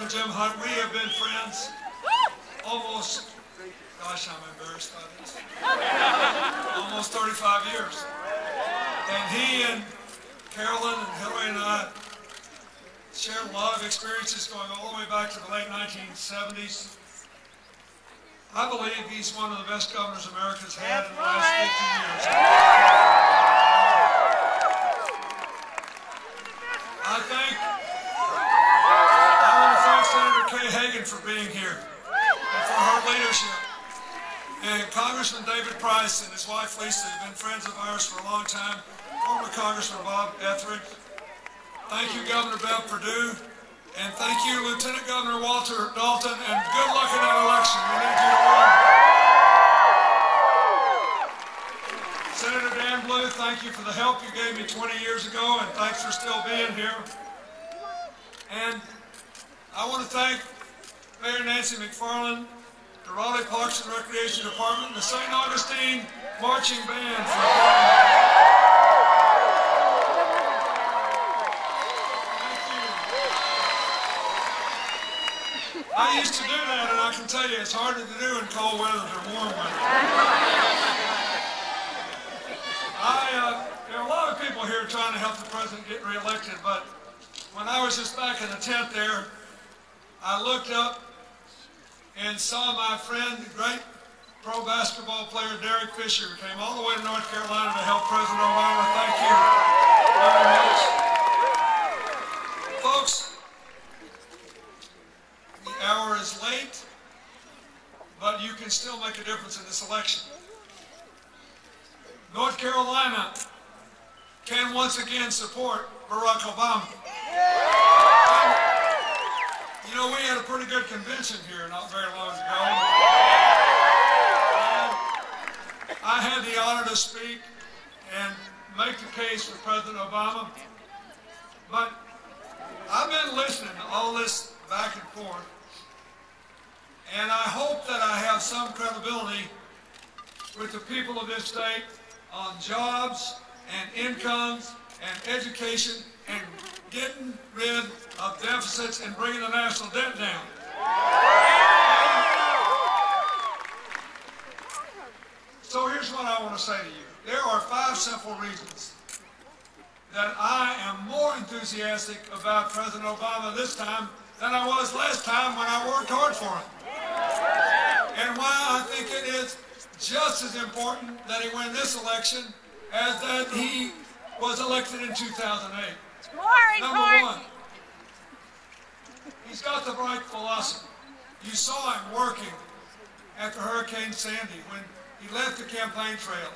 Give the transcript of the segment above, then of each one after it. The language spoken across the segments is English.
Governor Jim Hunt, we have been friends almost, gosh, I'm embarrassed by this, almost 35 years. And he and Carolyn and Hillary and I shared a lot of experiences going all the way back to the late 1970s. I believe he's one of the best governors America's had in the last 15 years. I want to thank Senator Kay Hagan for being here and for her leadership. And Congressman David Price and his wife Lisa have been friends of ours for a long time. Former Congressman Bob Etheridge. Thank you, Governor Bev Perdue. And thank you, Lieutenant Governor Walter Dalton, and good luck in that election. We need you to win. Senator Dan Blue, thank you for the help you gave me 20 years ago, and thanks for still being here. And I want to thank Mayor Nancy McFarland, the Raleigh Parks and Recreation Department, and the St. Augustine Marching Band for I used to do that, and I can tell you it's harder to do in cold weather than warm weather. There are a lot of people here trying to help the president get reelected, but when I was just back in the tent there, I looked up and saw my friend, the great pro basketball player Derek Fisher, who came all the way to North Carolina to help President Obama. Thank you very much. Folks, the hour is late, but you can still make a difference in this election. North Carolina can once again support Barack Obama. And, you know, we had a pretty good convention here not very long ago. And I had the honor to speak and make the case for President Obama. But I've been listening to all this back and forth. And I hope that I have some credibility with the people of this state on jobs and incomes and education and getting rid of deficits and bringing the national debt down. So here's what I want to say to you. There are 5 simple reasons that I am more enthusiastic about President Obama this time than I was last time when I worked hard for him. And why I think it is just as important that he win this election as that he was elected in 2008. Number one, he's got the right philosophy. You saw him working after Hurricane Sandy when he left the campaign trail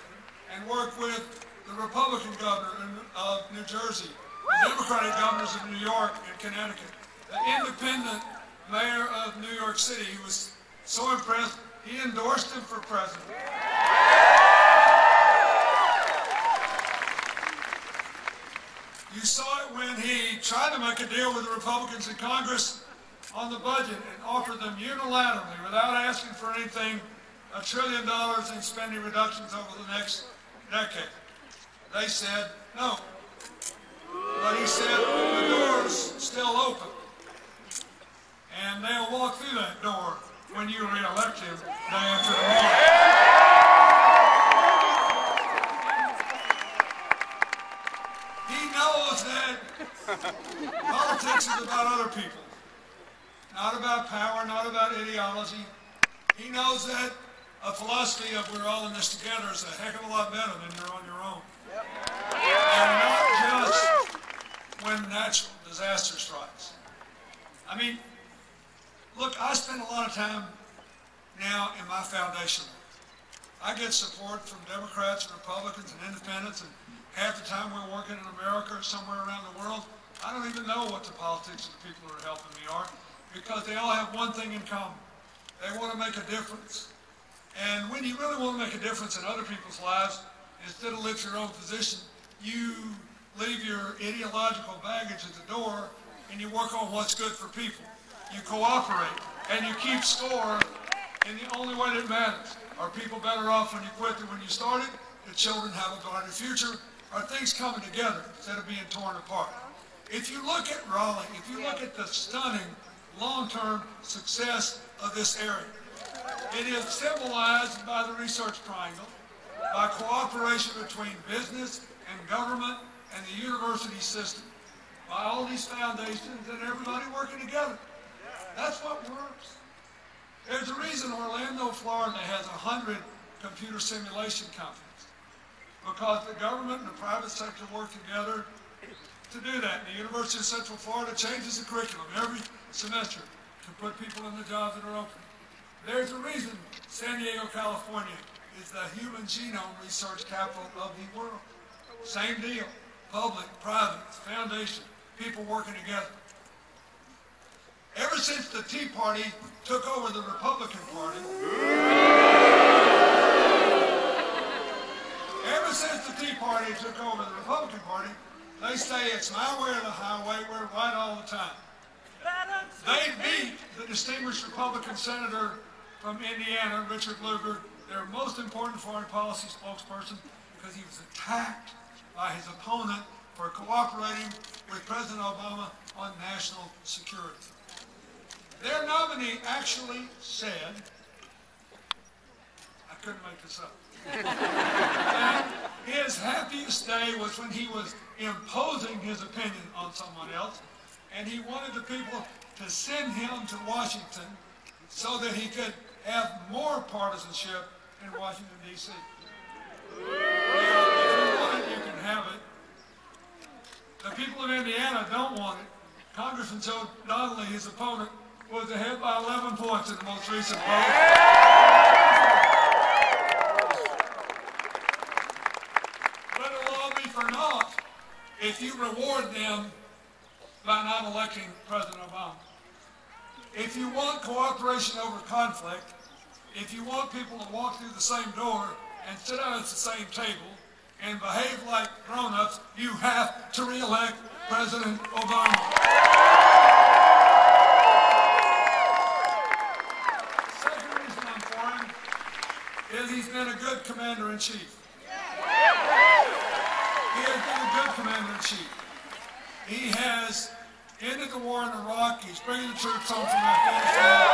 and worked with the Republican governor of New Jersey, the Democratic governors of New York and Connecticut, the independent mayor of New York City. He was so impressed, he endorsed him for president. You saw it when he tried to make a deal with the Republicans in Congress on the budget and offered them unilaterally, without asking for anything, $1 trillion in spending reductions over the next decade. They said no. But he said the door's still open. And they'll walk through that door when you re-elect him day after tomorrow. He knows that politics is about other people, not about power, not about ideology. He knows that a philosophy of we're all in this together is a heck of a lot better than you're on your own. And not just when natural disaster strikes. I mean, look, I spend a lot of time now in my foundation. I get support from Democrats and Republicans and independents, and half the time we're working in America or somewhere around the world, I don't even know what the politics of the people who are helping me are, because they all have one thing in common. They want to make a difference. And when you really want to make a difference in other people's lives, instead of lift your own position, you leave your ideological baggage at the door and you work on what's good for people. You cooperate and you keep score in the only way that matters. Are people better off when you quit than when you started? Do children have a brighter future? Are things coming together instead of being torn apart? If you look at Raleigh, if you look at the stunning long-term success of this area. It is symbolized by the research triangle, by cooperation between business and government and the university system, by all these foundations and everybody working together. That's what works. There's a reason Orlando, Florida has 100 computer simulation companies, because the government and the private sector work together to do that. The University of Central Florida changes the curriculum every semester to put people in the jobs that are open. There's a reason San Diego, California is the human genome research capital of the world. Same deal. Public, private, foundation, people working together. Ever since the Tea Party took over the Republican Party, they say it's my way or the highway, we're right all the time. They beat the distinguished Republican senator from Indiana, Richard Lugar, their most important foreign policy spokesperson, because he was attacked by his opponent for cooperating with President Obama on national security. Their nominee actually said, I couldn't make this up, that his happiest day was when he was imposing his opinion on someone else, and he wanted the people to send him to Washington so that he could have more partisanship in Washington, D.C. Now, if you want it, you can have it. The people of Indiana don't want it. Congressman Joe Donnelly, his opponent, was ahead by 11 points in the most recent vote. But it'll all be for naught if you reward them by not electing President Obama. If you want cooperation over conflict, if you want people to walk through the same door and sit down at the same table and behave like grown-ups, you have to re-elect President Obama. Second reason I'm for him is he's been a good commander-in-chief. He has been a good commander-in-chief. He has ended the war in Iraq. He's bringing the troops home from Afghanistan.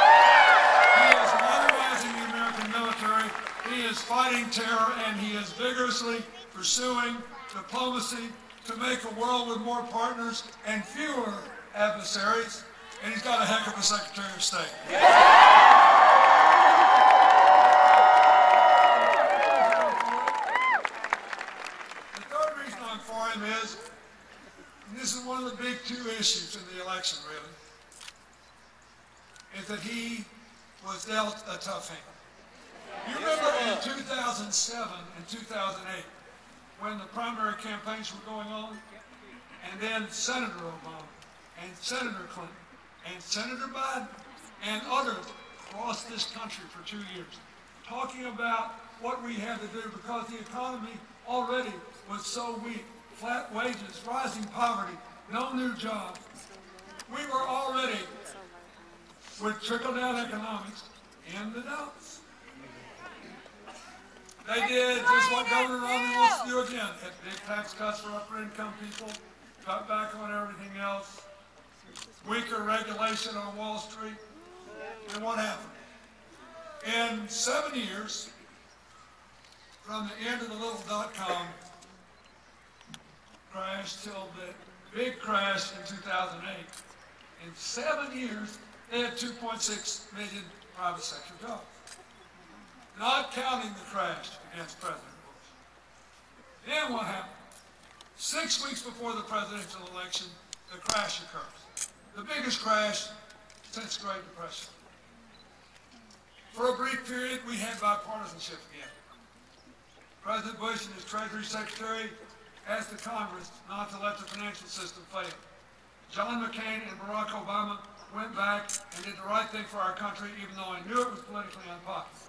He is modernizing the American military. He is fighting terror, and he is vigorously pursuing diplomacy to make a world with more partners and fewer adversaries. And he's got a heck of a Secretary of State. The third reason I'm for him is, and this is one of the big two issues in the election, really, is that he was dealt a tough hand. You remember in 2007 and 2008, when the primary campaigns were going on, and then Senator Obama, and Senator Clinton, and Senator Biden, and others crossed this country for 2 years, talking about what we had to do because the economy already was so weak. Flat wages, rising poverty, no new jobs. We were already, with trickle-down economics, in the dumps. They did just what Governor Romney wants to do again. Had big tax cuts for upper-income people, cut back on everything else, weaker regulation on Wall Street. And what happened? In 7 years, from the end of the little dot-com crash till the big crash in 2008. In 7 years, they had 2.6 million private sector jobs. Not counting the crash against President Bush. Then what happened? 6 weeks before the presidential election, the crash occurs. The biggest crash since the Great Depression. For a brief period, we had bipartisanship again. President Bush and his Treasury Secretary asked the Congress not to let the financial system fail. John McCain and Barack Obama went back and did the right thing for our country, even though I knew it was politically unpopular.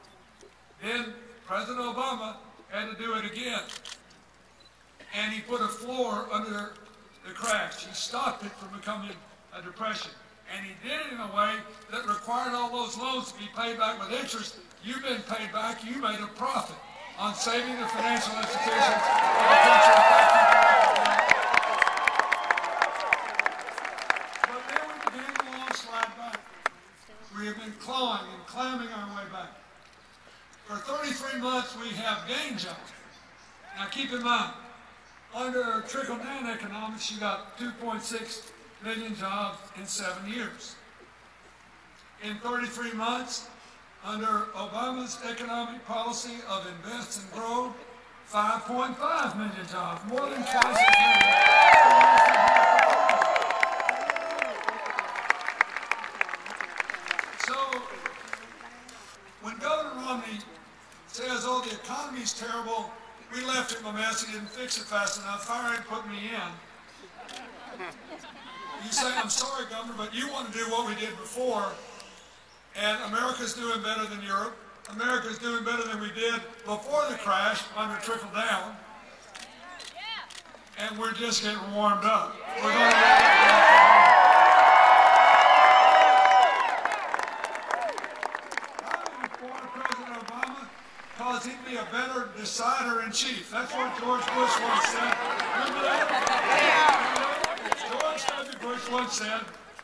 Then President Obama had to do it again. And he put a floor under the crash. He stopped it from becoming a depression. And he did it in a way that required all those loans to be paid back with interest. You've been paid back. You made a profit on saving the financial institutions of the country. But then we began the long slide back. We have been clawing and clamming our way back. For 33 months, we have gained jobs. Now keep in mind, under trickle-down economics, you got 2.6 million jobs in 7 years. In 33 months, under Obama's economic policy of invest and grow, 5.5 million jobs, more than twice as many. So, when Governor Romney says, oh, the economy's terrible, we left him a mess, he didn't fix it fast enough, fire him, put me in. You say, I'm sorry, Governor, but you want to do what we did before, and America's doing better than Europe. America's doing better than we did before the crash under trickle down. And we're just getting warmed up. We're going President Obama, because he'd be a better decider-in-chief. That's what George Bush once said. Remember that? George W. Bush once said,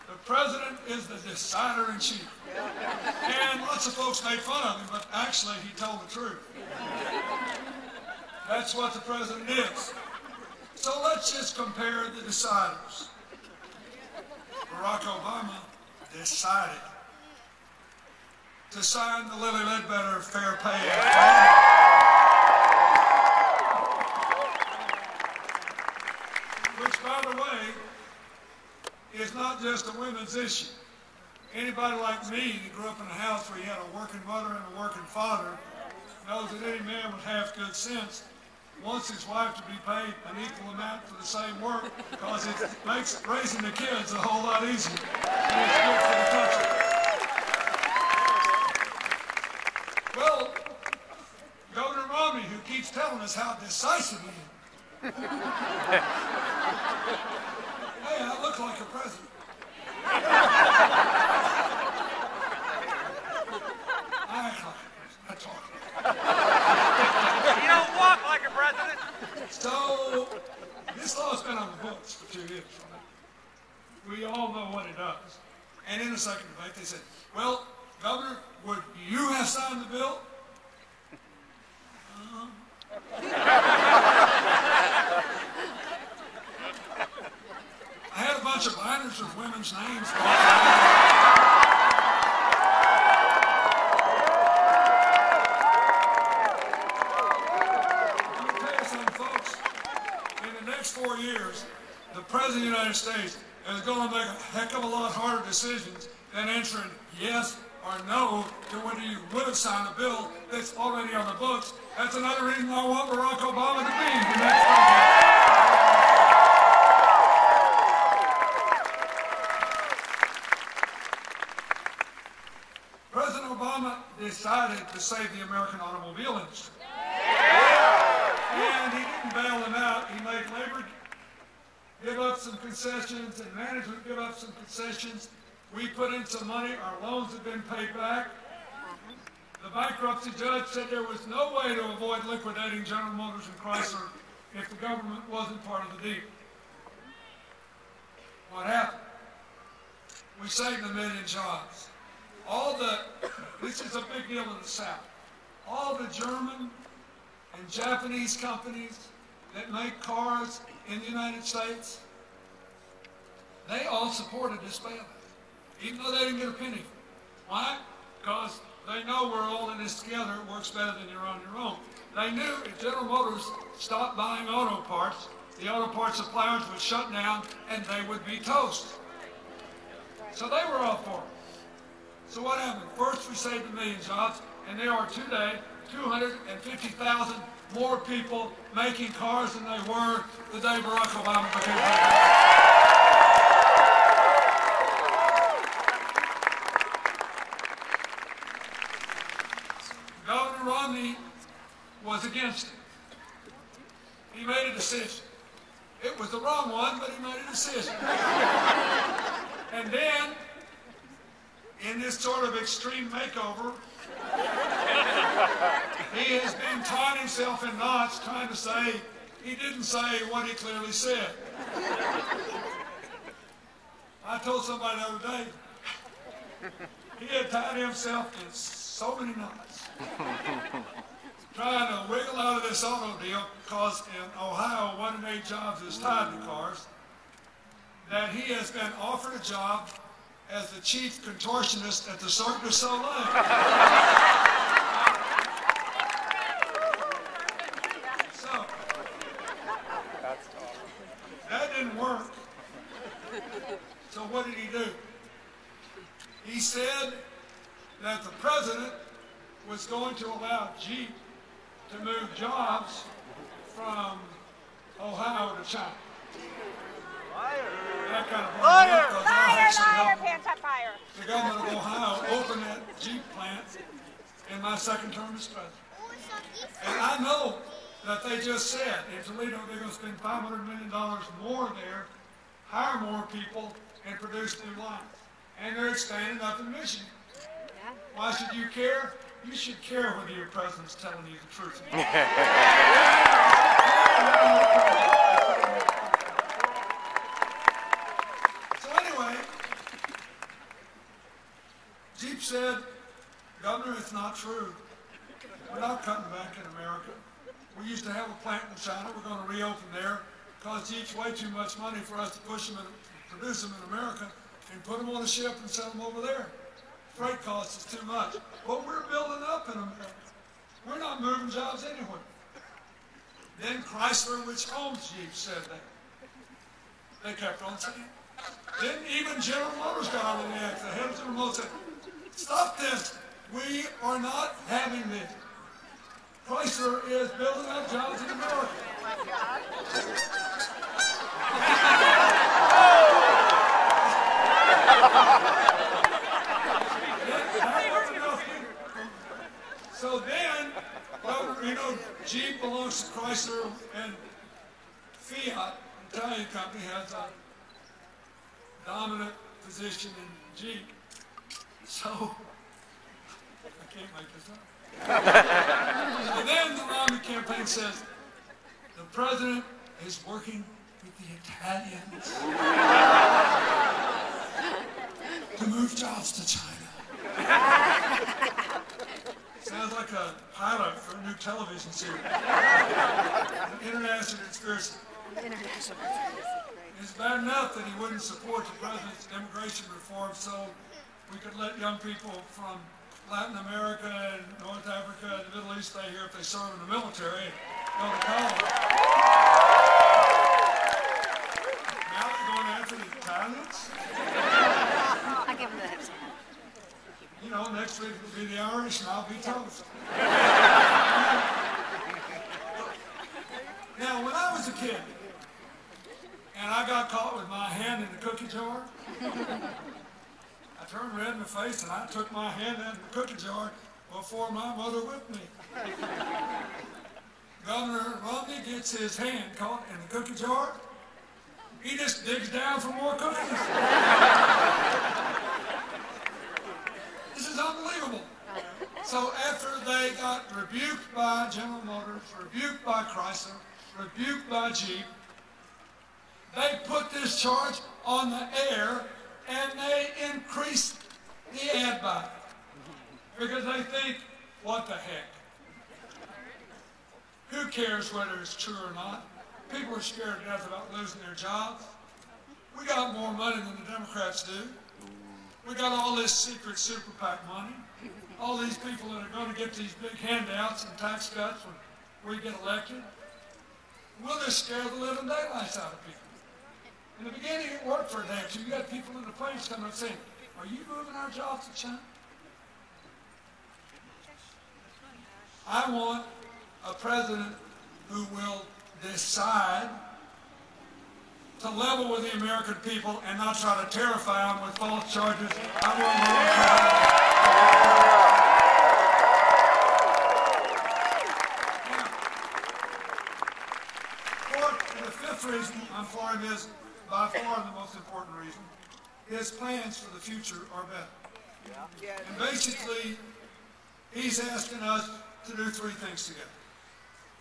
the president is the decider-in-chief. And lots of folks made fun of him, but actually he told the truth. That's what the president is. So let's just compare the deciders. Barack Obama decided to sign the Lilly Ledbetter Fair Pay Act. Which, by the way, is not just a women's issue. Anybody like me that grew up in a house where you had a working mother and a working father knows that any man with half good sense wants his wife to be paid an equal amount for the same work because it makes raising the kids a whole lot easier. And it's good for the country. Well, Governor Romney, who keeps telling us how decisive he is. Hey, I look like a president. I act like a president. I talk like a president. You don't walk like a president. So, this law's been on the books for 2 years, right? We all know what it does. And in the second debate, they said, well, Governor, would you have signed the bill? I had a bunch of binders with women's names. Let me tell you something, folks. In the next 4 years, the President of the United States is going to make a heck of a lot harder decisions than answering yes or no to whether you would have signed a bill that's already on the books. That's another reason I want Barack Obama to be the next president. President Obama decided to save the American automobile industry. And he didn't bail them out. He made labor give up some concessions and management give up some concessions. We put in some money. Our loans have been paid back. The bankruptcy judge said there was no way to avoid liquidating General Motors and Chrysler if the government wasn't part of the deal. What happened? We saved 1 million jobs. This is a big deal in the South. All the German and Japanese companies that make cars in the United States, they all supported this bailout, even though they didn't get a penny. Why? Because they know we're all in this together. It works better than you're on your own. They knew if General Motors stopped buying auto parts, the auto parts suppliers would shut down and they would be toast. So they were all for it. So what happened? First, we saved 1 million jobs, and there are today 250,000 more people making cars than they were the day Barack Obama became president. Governor Romney was against it. He made a decision. It was the wrong one, but he made a decision. And then, in this sort of extreme makeover, he has been tying himself in knots trying to say he didn't say what he clearly said. I told somebody the other day, He had tied himself in so many knots trying to wiggle out of this auto deal because in Ohio, 1 in 8 jobs is tied to cars, that he has been offered a job as the chief contortionist at the Cirque du Soleil. So, that didn't work. So what did he do? He said that the president was going to allow Jeep to move jobs from Ohio to China. That kind of Fire! Fire! The government of Ohio opened that Jeep plant in my second term as president. And I know that they just said in Toledo they're going to spend $500 million more there, hire more people, and produce new lines. And they're expanding up in Michigan. Why should you care? You should care whether your president's telling you the truth. So anyway, Jeep said, Governor, it's not true. We're not cutting back in America. We used to have a plant in China. We're going to reopen there. It costs Jeeps way too much money for us to push them and produce them in America and put them on a ship and sell them over there. Freight costs is too much. But we're building up in America. We're not moving jobs anywhere. Then Chrysler, which owns Jeep, said that. They kept on saying it. Then even General Motors got out of the act. The head of General Motors said, stop this. We are not having this. Chrysler is building up jobs in America. So then, Jeep belongs to Chrysler, and Fiat, an Italian company, has a dominant position in Jeep. So, I can't make this up. So then the Romney campaign says, the president is working with the Italians to move jobs to China. Sounds like a pilot for a new television series. An international conspiracy. It's bad enough that he wouldn't support the president's immigration reform so we could let young people from Latin America and North Africa and the Middle East stay here if they serve in the military and go to college. Now they're going after the Italians? I give him that. You know, next week will be the Irish and I'll be toast. Now, when I was a kid, and I got caught with my hand in the cookie jar, I turned red in the face and I took my hand out of the cookie jar before my mother whipped me. Governor Romney gets his hand caught in the cookie jar. He just digs down for more cookies. This is unbelievable. So after they got rebuked by General Motors, rebuked by Chrysler, rebuked by Jeep, they put this charge on the air and they increased the ad buy. Because they think, what the heck? Who cares whether it's true or not? People are scared to death about losing their jobs. We got more money than the Democrats do. We got all this secret super PAC money. All these people that are going to get these big handouts and tax cuts when we get elected. We'll just scare the living daylights out of people. In the beginning, it worked for a day or two. You got people in the planes coming up saying, are you moving our jobs to China? I want a president who will decide to level with the American people and not try to terrify them with false charges. I want the fifth reason I'm for him is, by far the most important reason, his plans for the future are better. And basically, he's asking us to do three things together.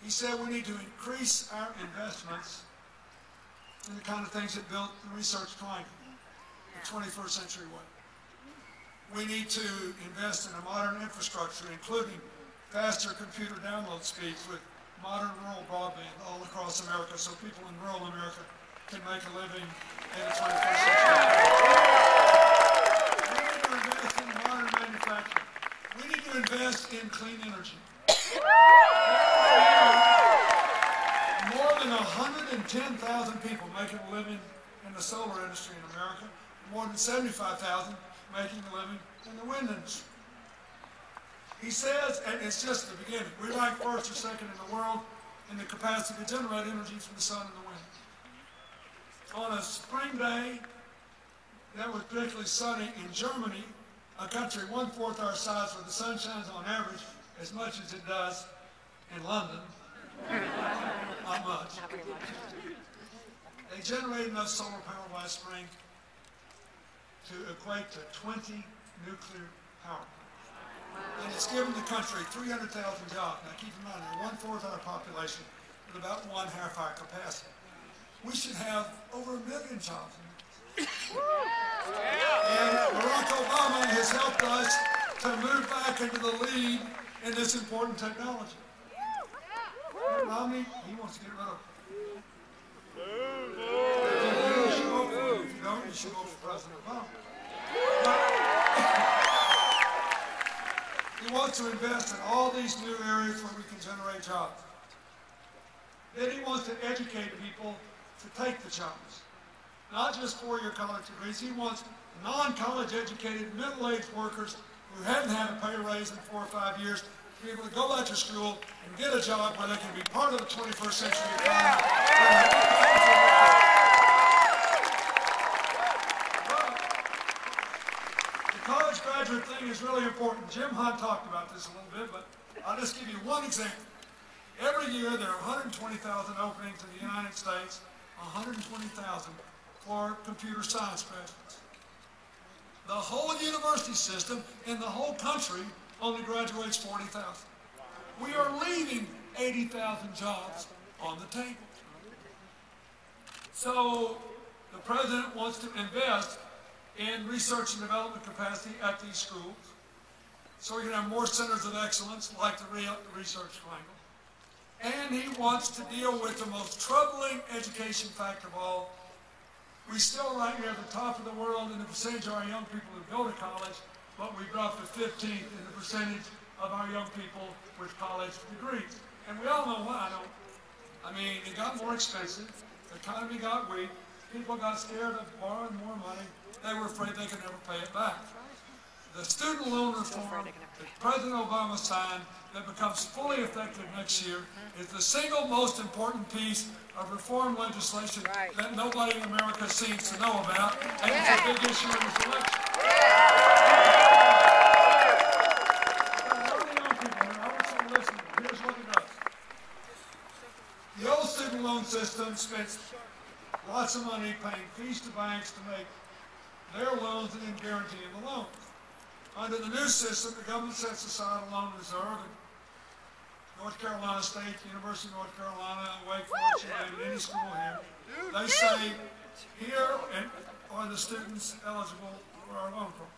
He said we need to increase our investments in the kind of things that built the research climate the 21st century way. We need to invest in a modern infrastructure, including faster computer download speeds with modern rural broadband all across America so people in rural America can make a living in the 21st century. We need to invest in modern manufacturing. We need to invest in clean energy. More than 110,000 people making a living in the solar industry in America, more than 75,000 making a living in the wind industry. He says, and it's just the beginning, we rank first or second in the world in the capacity to generate energy from the sun and the wind. On a spring day that was particularly sunny in Germany, a country 1/4 our size where the sun shines on average as much as it does in London, not much. Not very much. They generated enough solar power last spring to equate to 20 nuclear power plants. And it's given the country 300,000 jobs. Now keep in mind, they're 1/4 our population with about 1/2 our capacity. We should have over 1 million jobs. And Barack Obama has helped us to move back into the lead in this important technology. And Romney, he wants to get rid of it. You should vote for him. If you don't, you should vote for President Obama. He wants to invest in all these new areas where we can generate jobs. Then he wants to educate people to take the jobs. Not just four-year college degrees. He wants non-college educated, middle-aged workers who hadn't had a pay raise in 4 or 5 years to be able to go back to school and get a job where they can be part of the 21st century economy. The college graduate thing is really important. Jim Hunt talked about this a little bit, but I'll just give you one example. Every year there are 120,000 openings in the United States, 120,000 for computer science graduates. The whole university system in the whole country only graduates 40,000. We are leaving 80,000 jobs on the table. So the president wants to invest in research and development capacity at these schools so we can have more centers of excellence like the Research Triangle. And he wants to deal with the most troubling education fact of all. We still rank near the top of the world in the percentage of our young people who go to college, but we dropped to 15th in the percentage of our young people with college degrees. And we all know why, don't we? I mean, it got more expensive, the economy got weak, people got scared of borrowing more money, they were afraid they could never pay it back. The student loan reform that President Obama signed that becomes fully effective next year is the single most important piece of reform legislation that nobody in America seems to know about, and it's a big issue in this election. Here's what it does. The old student loan system spends lots of money paying fees to banks to make their loans and then guaranteeing the loans. Under the new system, the government sets aside a loan reserve. North Carolina State, University of North Carolina, Wake Forest, any school here, they say, here are the students eligible for our loan program.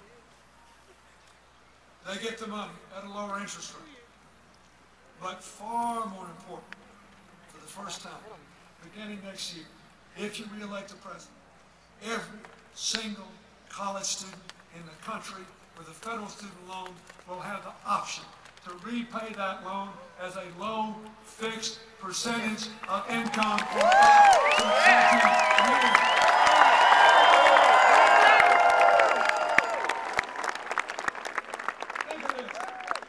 They get the money at a lower interest rate. But far more important, for the first time, beginning next year, if you re-elect the president, every single college student in the country with a federal student loan will have the option to repay that loan as a low fixed percentage of income for up to 20 years. Think of this.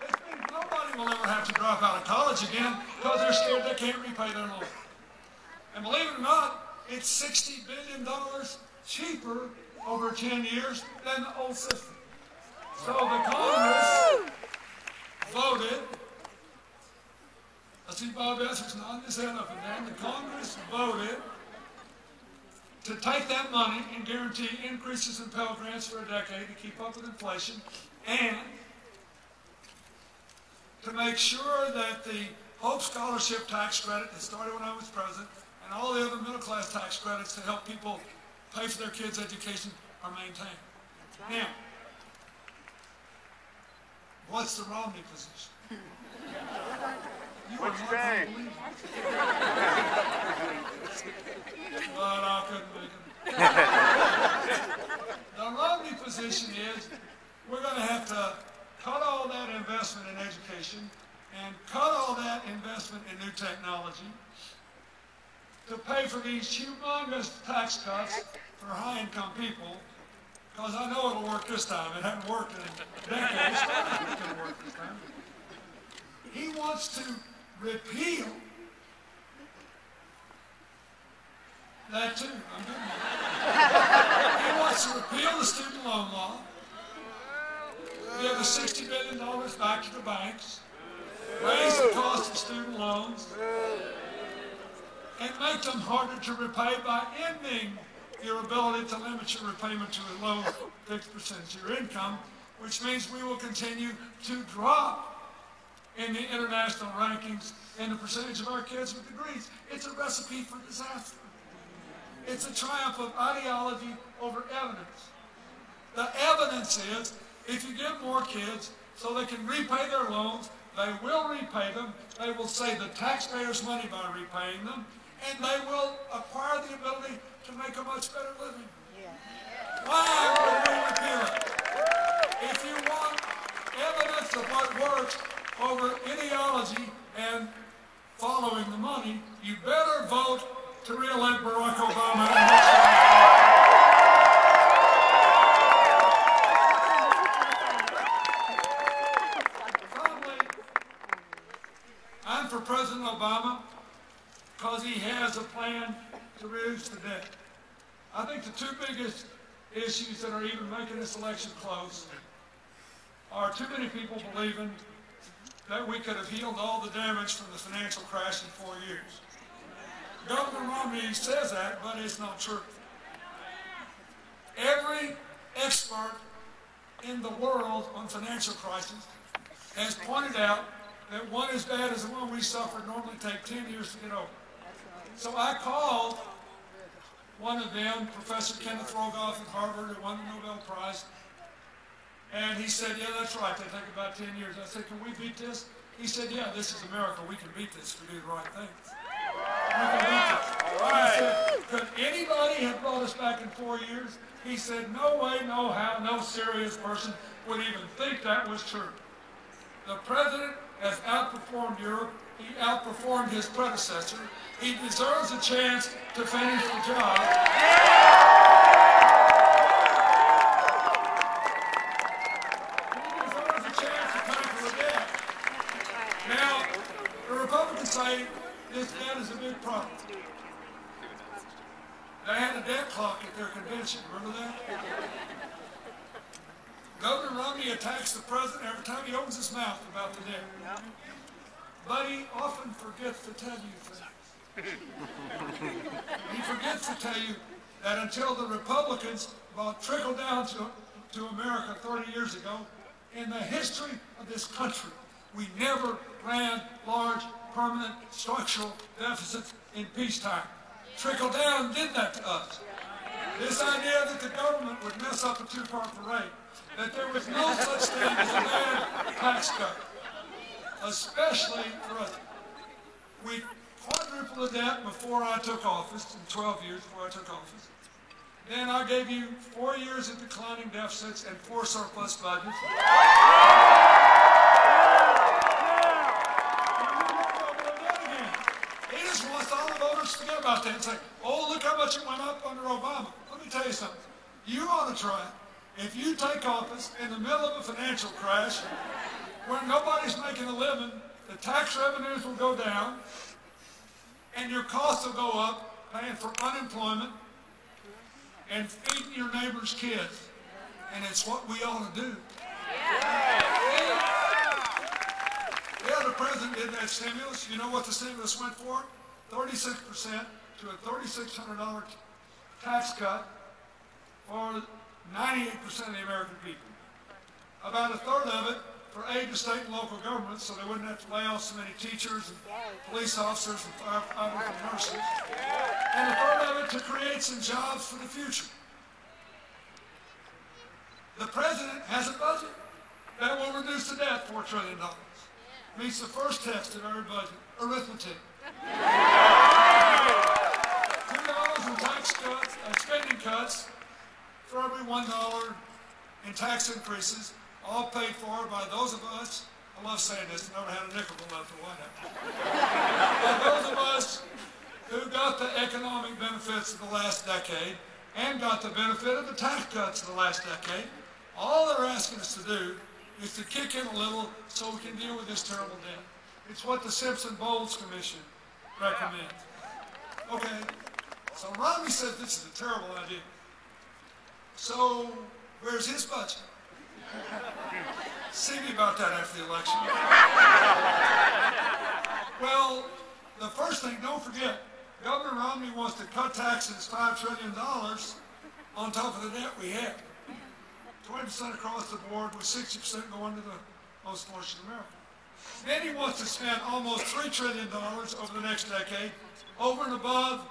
This means nobody will ever have to drop out of college again because they're scared they can't repay their loan. And believe it or not, it's $60 billion cheaper over 10 years than the old system. So the Congress voted, I see Bob Essex nodding his head up and down, the Congress voted to take that money and guarantee increases in Pell Grants for a decade to keep up with inflation, and to make sure that the Hope Scholarship tax credit that started when I was president, and all the other middle class tax credits to help people pay for their kids' education are maintained. Now, What's the Romney position? You What's are not that? going to believe it. But I couldn't make it. The Romney position is we're going to have to cut all that investment in education and cut all that investment in new technology to pay for these humongous tax cuts for high-income people, because I know it'll work this time. It hasn't worked in decades. It's going to work this time. He wants to repeal that too. I'm getting it. He wants to repeal the student loan law, give the $60 billion back to the banks, raise the cost of student loans, and make them harder to repay by ending your ability to limit your repayment to a low fixed percentage of your income, which means we will continue to drop in the international rankings and the percentage of our kids with degrees. It's a recipe for disaster. It's a triumph of ideology over evidence. The evidence is if you give more kids so they can repay their loans, they will repay them, they will save the taxpayers money by repaying them, and they will acquire the ability to make a much better living. Why would we repeal it? If you want evidence of what works over ideology and following the money, you better vote to re-elect Barack Obama. Finally, I'm for President Obama because he has a plan to reduce the debt. I think the two biggest issues that are even making this election close are too many people believing that we could have healed all the damage from the financial crash in 4 years. Governor Romney says that, but it's not true. Every expert in the world on financial crisis has pointed out that one as bad as the one we suffered normally take 10 years to get over. So I called one of them, Professor Kenneth Rogoff at Harvard, who won the Nobel Prize, and he said, yeah, that's right, they take about 10 years. I said, can we beat this? He said, yeah, this is America, we can beat this if we do the right things. We can beat this. All right. I said, could anybody have brought us back in 4 years? He said, no way, no how, no serious person would even think that was true. The president has outperformed Europe. He outperformed his predecessor. He deserves a chance to finish the job. He deserves a chance to pay for the debt. Now, the Republicans say this debt is a big problem. They had a debt clock at their convention. Remember that? Governor Romney attacks the president every time he opens his mouth about the debt. But he often forgets to tell you things. He forgets to tell you that until the Republicans trickled down to America 30 years ago, in the history of this country, we never ran large, permanent, structural deficits in peacetime. Trickle down did that to us. This idea that the government would mess up a two-car parade, that there was no such thing as a bad tax cut, especially for us. We quadrupled the debt before I took office, in 12 years before I took office. Then I gave you 4 years of declining deficits and 4 surplus budgets. He just wants all the voters to forget about that and say, oh, look how much it went up under Obama. Let me tell you something. You ought to try it. If you take office in the middle of a financial crash where nobody's making a living, the tax revenues will go down and your costs will go up, paying for unemployment and feeding your neighbor's kids. And it's what we ought to do. Yeah, the president did that stimulus. You know what the stimulus went for? 36% to a $3,600 tax cut for 98% of the American people. About a third of it for aid to state and local governments so they wouldn't have to lay off so many teachers and police officers and firefighters and nurses. And a third of it to create some jobs for the future. The president has a budget. That will reduce the debt $4 trillion. Meets the first test of every budget, arithmetic. $2 in tax cuts, spending cuts for every $1 in tax increases, all paid for by those of us, I love saying this, never had a nickel left for White House. By those of us who got the economic benefits of the last decade and got the benefit of the tax cuts of the last decade, all they're asking us to do is to kick in a little so we can deal with this terrible debt. It's what the Simpson-Bowles Commission recommends. Okay, so Romney says this is a terrible idea. So, where's his budget? See me about that after the election. Well, the first thing, don't forget, Governor Romney wants to cut taxes $5 trillion on top of the debt we have. 20% across the board, with 60% going to the most fortunate American. Then he wants to spend almost $3 trillion over the next decade, over and above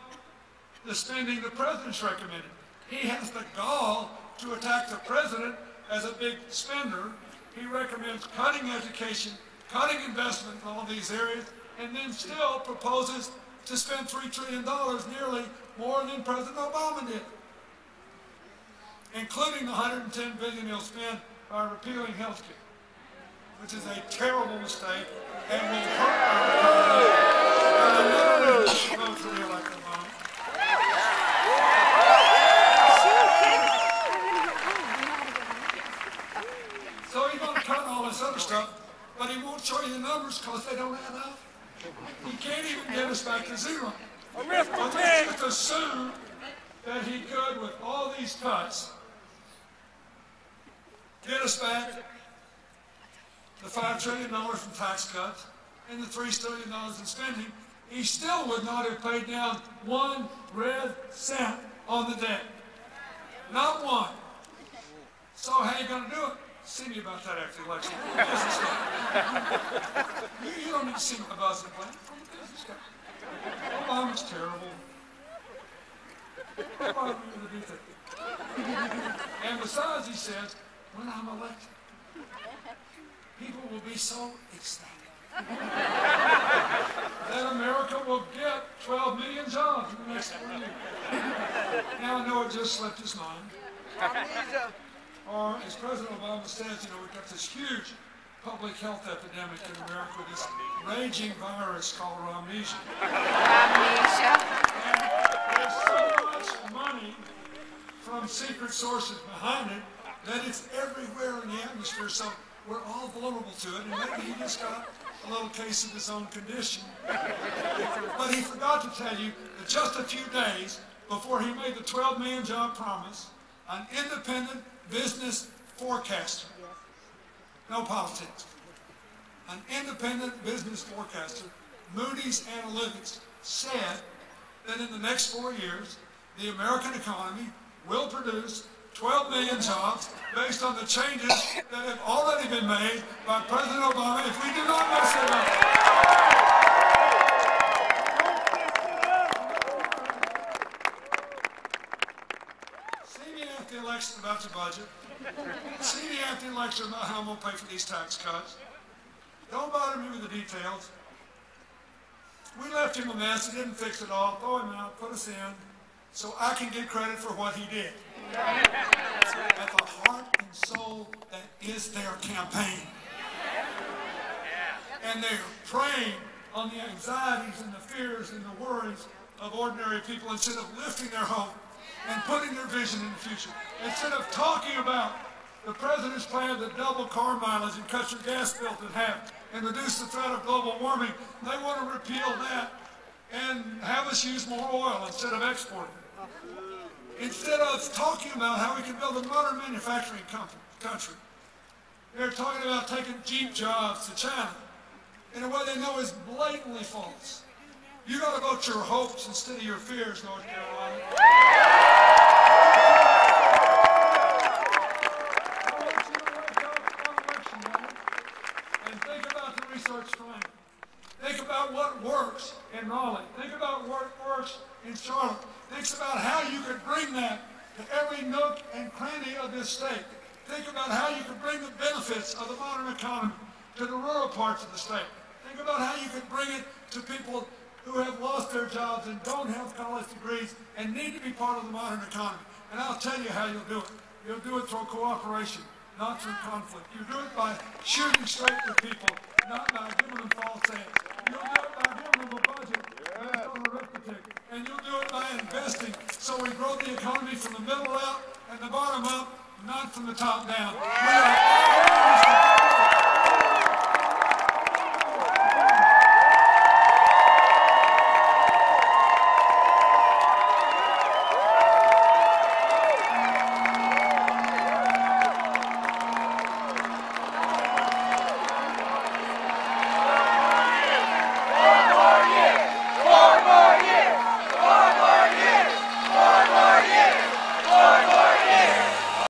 the spending the president's recommended. He has the gall to attack the president as a big spender. He recommends cutting education, cutting investment in all these areas, and then still proposes to spend $3 trillion, nearly more than President Obama did, including the $110 billion he'll spend by repealing health care, which is a terrible mistake and will hurt our economy. And vote to re-elect Obama. So he's going to cut all this other stuff, but he won't show you the numbers because they don't add up. He can't even get us back to zero. But let's just assume that he could, with all these cuts, get us back the $5 trillion in tax cuts and the $3 trillion in spending. He still would not have paid down 1 red cent on the debt. Not one. So how are you going to do it? See me about that after the election. Business guy. You don't need to see my business plan. I'm a business guy. Obama's terrible. Obama will do that. And besides, he says, when I'm elected, people will be so ecstatic that America will get 12 million jobs in the next 4 years. Now I know it just slipped his mind. Or, as President Obama says, you know, we've got this huge public health epidemic in America with this raging virus called amnesia. And there's so much money from secret sources behind it that it's everywhere in the atmosphere, so we're all vulnerable to it, and maybe he just got a little case of his own condition. But he forgot to tell you that just a few days before he made the 12 million job promise, an independent business forecaster, no politics, an independent business forecaster, Moody's Analytics, said that in the next 4 years, the American economy will produce 12 million jobs based on the changes that have already been made by President Obama if we do not mess it up. See me after the election about your budget. See me after the election about how I'm going to pay for these tax cuts. Don't bother me with the details. We left him a mess. He didn't fix it all. Throw him out. Put us in so I can get credit for what he did. At the heart and soul, that is their campaign. And they are preying on the anxieties and the fears and the worries of ordinary people instead of lifting their hope and putting their vision in the future. Instead of talking about the president's plan to double car mileage and cut your gas bill in half and reduce the threat of global warming, they want to repeal that and have us use more oil instead of exporting. Instead of talking about how we can build a modern manufacturing country, they're talking about taking cheap jobs to China in a way they know is blatantly false. You got to vote your hopes instead of your fears, North Carolina. I want you to wake up on election night and think about the research findings. Think about what works in Raleigh. Think about what works in Charlotte. Think about how you could bring that to every nook and cranny of this state. Think about how you can bring the benefits of the modern economy to the rural parts of the state. Think about how you can bring it to people who have lost their jobs and don't have college degrees and need to be part of the modern economy. And I'll tell you how you'll do it. You'll do it through cooperation, not through conflict. You do it by shooting straight with people, not by giving them false ads. You'll do it by giving them a budget based on arithmetic. And you'll do it by investing so we grow the economy from the middle out and the bottom up, not from the top down. We are